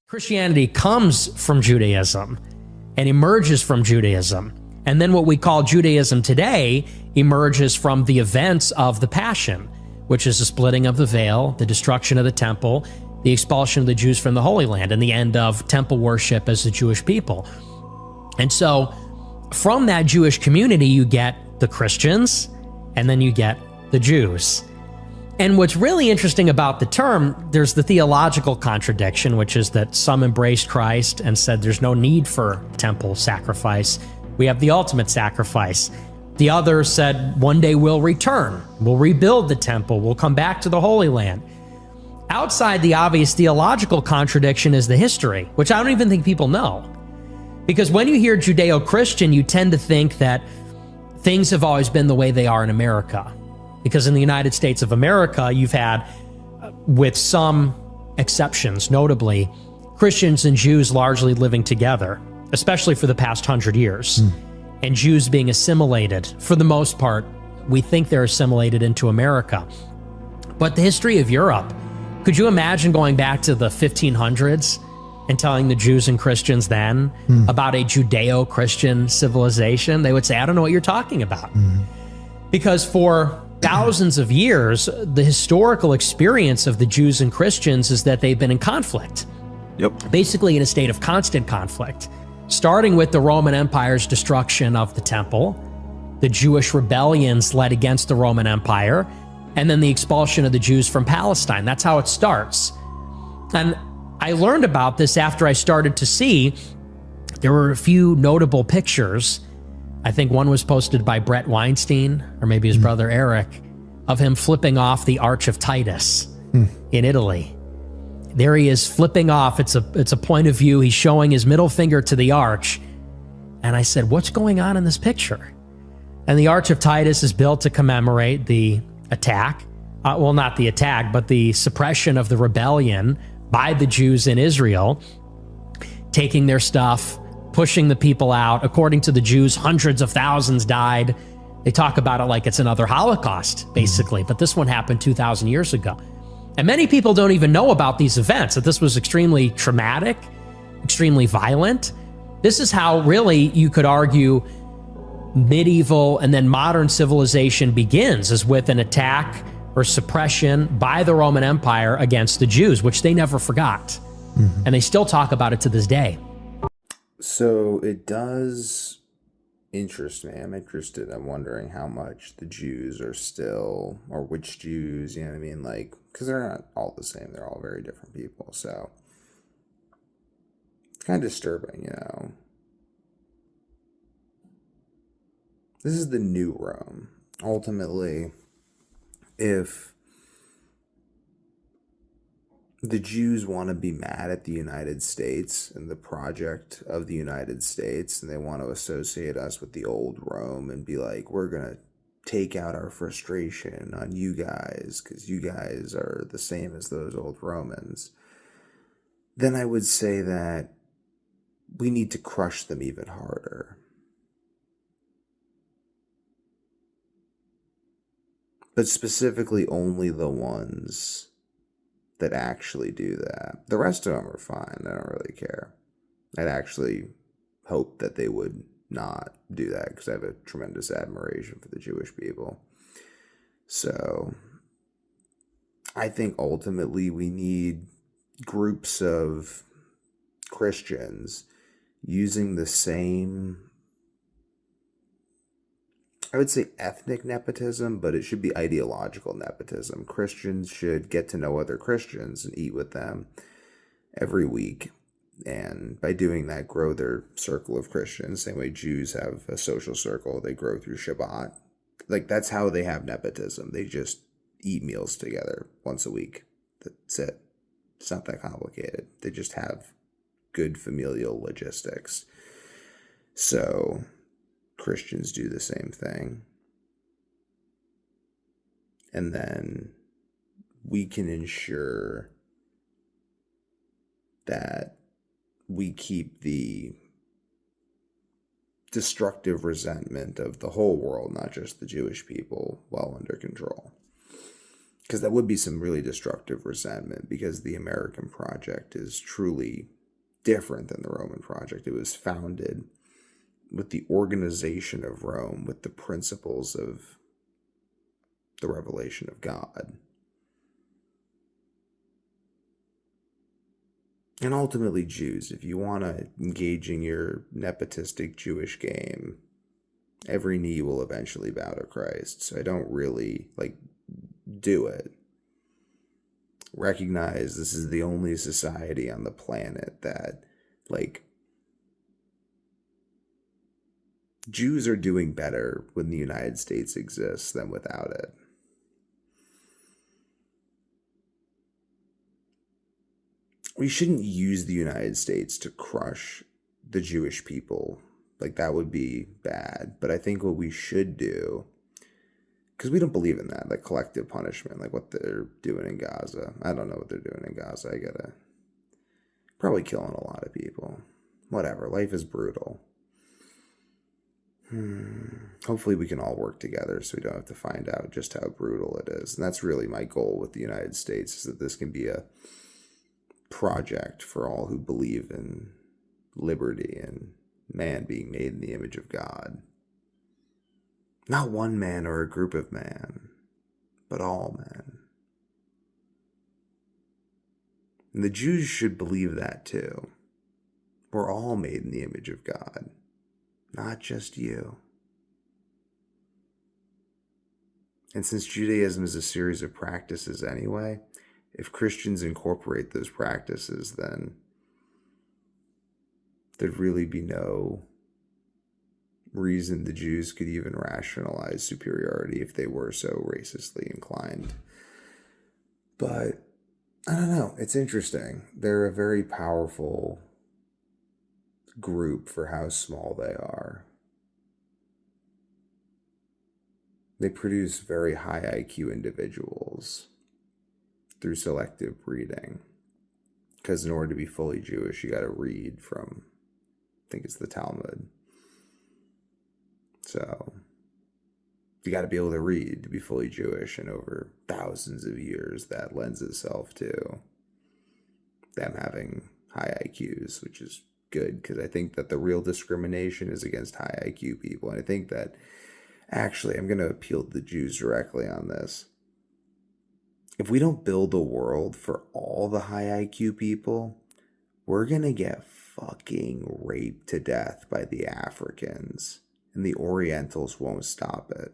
Christianity comes from Judaism and emerges from Judaism. And then what we call Judaism today emerges from the events of the Passion, which is the splitting of the veil, the destruction of the temple, the expulsion of the Jews from the Holy Land, and the end of temple worship as the Jewish people. And so from that Jewish community, you get the Christians, and then you get the Jews. And what's really interesting about the term, there's the theological contradiction, which is that some embraced Christ and said there's no need for temple sacrifice. We have the ultimate sacrifice. The others said one day we'll return, we'll rebuild the temple, we'll come back to the Holy Land. Outside the obvious theological contradiction is the history, which I don't even think people know. Because when you hear Judeo-Christian, you tend to think that things have always been the way they are in America. Because in the United States of America, you've had, with some exceptions, notably, Christians and Jews largely living together, especially for the past 100 years, and Jews being assimilated. For the most part, we think they're assimilated into America. But the history of Europe, could you imagine going back to the 1500s and telling the Jews and Christians then about a Judeo-Christian civilization? They would say, I don't know what you're talking about. Because for thousands of years, the historical experience of the Jews and Christians is that they've been in conflict. Yep. Basically in a state of constant conflict, starting with the Roman Empire's destruction of the temple, the Jewish rebellions led against the Roman Empire, and then the expulsion of the Jews from Palestine. That's how it starts. And I learned about this after I started to see there were a few notable pictures. I think one was posted by Brett Weinstein, or maybe his brother Eric, of him flipping off the Arch of Titus in Italy. There he is flipping off. It's a point of view. He's showing his middle finger to the arch. And I said, what's going on in this picture? And the Arch of Titus is built to commemorate the attack. Well, not the attack, but the suppression of the rebellion by the Jews in Israel, taking their stuff, pushing the people out. According to the Jews, hundreds of thousands died. They talk about it like it's another Holocaust, basically, but this one happened 2,000 years ago. And many people don't even know about these events, that this was extremely traumatic, extremely violent. This is how really you could argue medieval and then modern civilization begins, is with an attack or suppression by the Roman Empire against the Jews, which they never forgot. And they still talk about it to this day. So it does interest me. I'm interested. I'm wondering how much the Jews are still, or which Jews, you know what I mean? Like, because they're not all the same. They're all very different people. So it's kind of disturbing, you know. This is the new Rome. Ultimately, if the Jews want to be mad at the United States and the project of the United States, and they want to associate us with the old Rome and be like, we're going to take out our frustration on you guys because you guys are the same as those old Romans, then I would say that we need to crush them even harder. But specifically only the ones that actually do that. The rest of them are fine. I don't really care. I'd actually hope that they would not do that because I have a tremendous admiration for the Jewish people. So I think ultimately we need groups of Christians using the same, I would say ethnic nepotism, but it should be ideological nepotism. Christians should get to know other Christians and eat with them every week. And by doing that, grow their circle of Christians. Same way Jews have a social circle. They grow through Shabbat. Like, that's how they have nepotism. They just eat meals together once a week. That's it. It's not that complicated. They just have good familial logistics. So Christians do the same thing. And then we can ensure that we keep the destructive resentment of the whole world, not just the Jewish people, well under control. Because that would be some really destructive resentment, because the American project is truly different than the Roman project. It was founded with the organization of Rome, with the principles of the revelation of God. And ultimately, Jews, if you want to engage in your nepotistic Jewish game, every knee will eventually bow to Christ. So I don't really, do it. Recognize this is the only society on the planet that, Jews are doing better when the United States exists than without it. We shouldn't use the United States to crush the Jewish people. That would be bad. But I think what we should do, because we don't believe in that, collective punishment, what they're doing in Gaza. I don't know what they're doing in Gaza. Probably killing a lot of people. Whatever. Life is brutal. Hopefully we can all work together so we don't have to find out just how brutal it is. And that's really my goal with the United States, is that this can be a project for all who believe in liberty and man being made in the image of God. Not one man or a group of men, but all men. And the Jews should believe that too. We're all made in the image of God, not just you. And since Judaism is a series of practices anyway, if Christians incorporate those practices, then there'd really be no reason the Jews could even rationalize superiority if they were so racistly inclined. But I don't know. It's interesting. They're a very powerful group for how small they are. They produce very high IQ individuals through selective breeding. Because in order to be fully Jewish, you got to read from, I think it's the Talmud. So you got to be able to read to be fully Jewish, and over thousands of years that lends itself to them having high IQs, which is good, because I think that the real discrimination is against high IQ people. And I think that, actually, I'm going to appeal to the Jews directly on this. If we don't build a world for all the high IQ people, we're going to get fucking raped to death by the Africans, and the Orientals won't stop it.